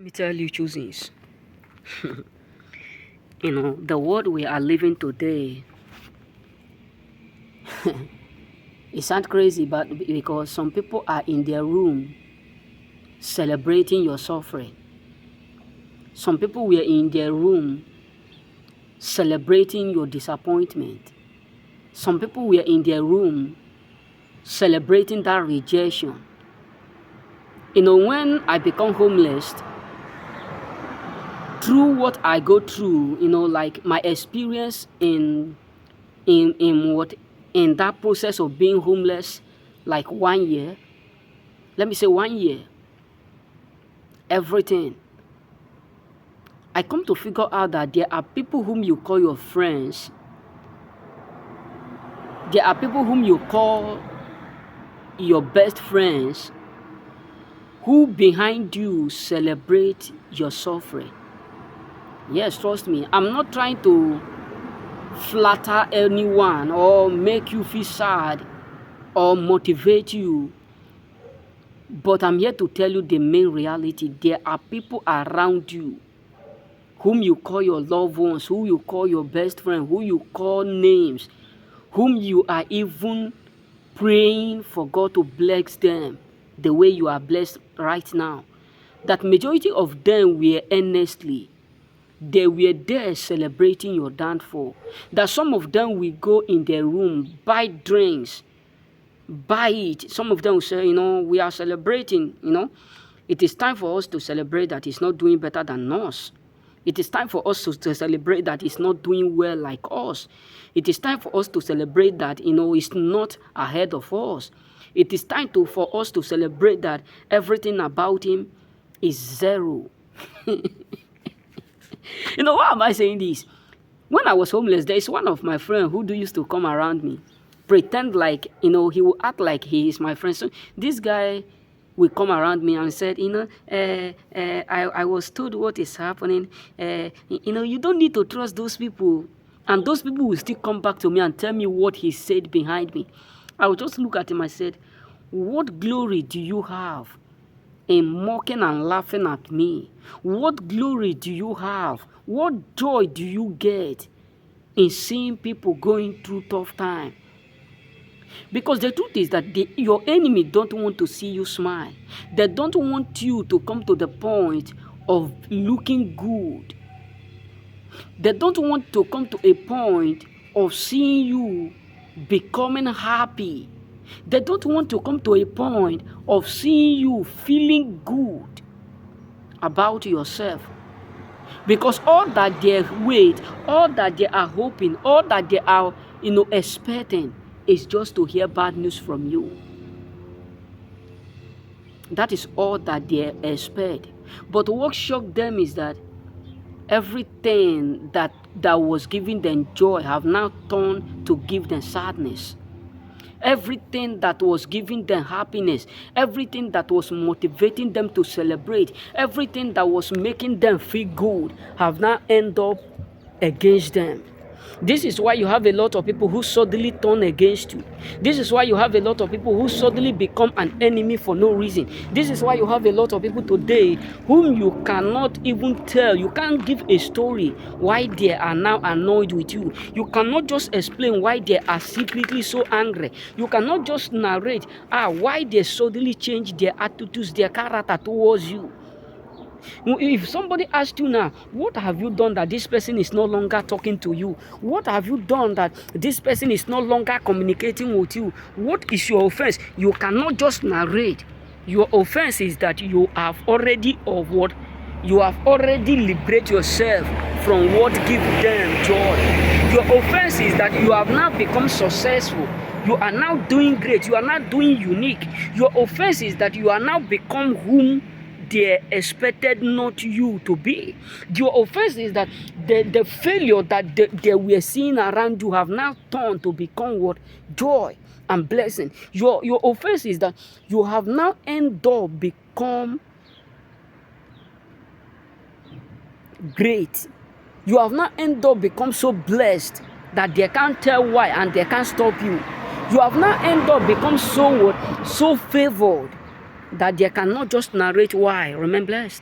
me tell you two things. The world we are living today, it sounds crazy, but because some people are in their room celebrating your suffering. Some people were in their room celebrating your disappointment. Some people were in their room celebrating that rejection. When I become homeless, through what I go through, like my experience in that process of being homeless, like 1 year, let me say 1 year, everything, I come to figure out that there are people whom you call your friends. There are people whom you call your best friends who behind you celebrate your suffering. Yes, trust me. I'm not trying to flatter anyone or make you feel sad or motivate you. But I'm here to tell you the main reality. There are people around you whom you call your loved ones, who you call your best friend, who you call names, whom you are even praying for God to bless them the way you are blessed right now. That majority of them were earnestly. They were there celebrating your downfall. That some of them will go in their room, buy drinks, buy it. Some of them will say, we are celebrating, It is time for us to celebrate that he's not doing better than us. It is time for us to celebrate that he's not doing well like us. It is time for us to celebrate that, he's not ahead of us. It is time for us to celebrate that everything about him is zero. Why am I saying this? When I was homeless, there is one of my friends who used to come around me, pretend like, he will act like he is my friend. So this guy will come around me and said, I was told what is happening. You don't need to trust those people. And those people will still come back to me and tell me what he said behind me. I will just look at him and said, what glory do you have in mocking and laughing at me? What glory do you have? What joy do you get in seeing people going through tough time? Because the truth is that your enemy don't want to see you smile. They don't want you to come to the point of looking good. They don't want to come to a point of seeing you becoming happy. They don't want to come to a point of seeing you feeling good about yourself. Because all that they wait, all that they are hoping, all that they are, expecting is just to hear bad news from you. That is all that they expect. But what shocked them is that everything that was giving them joy have now turned to give them sadness. Everything that was giving them happiness, everything that was motivating them to celebrate, everything that was making them feel good have now ended up against them. This is why you have a lot of people who suddenly turn against you. This is why you have a lot of people who suddenly become an enemy for no reason. This is why you have a lot of people today whom you cannot even tell. You can't give a story why they are now annoyed with you. You cannot just explain why they are secretly so angry. You cannot just narrate why they suddenly change their attitudes, their character towards you. If somebody asks you now, what have you done that this person is no longer talking to you? What have you done that this person is no longer communicating with you? What is your offense? You cannot just narrate. Your offense is that you have already liberated yourself from what gives them joy. Your offense is that you have now become successful. You are now doing great. You are now doing unique. Your offense is that you are now become whom they expected not you to be. Your offense is that the failure that they were seeing around you have now turned to become what? Joy and blessing. Your offense is that you have now ended up become great. You have now ended up become so blessed that they can't tell why and they can't stop you. You have now ended up become so favored that they cannot just narrate why. Remain blessed.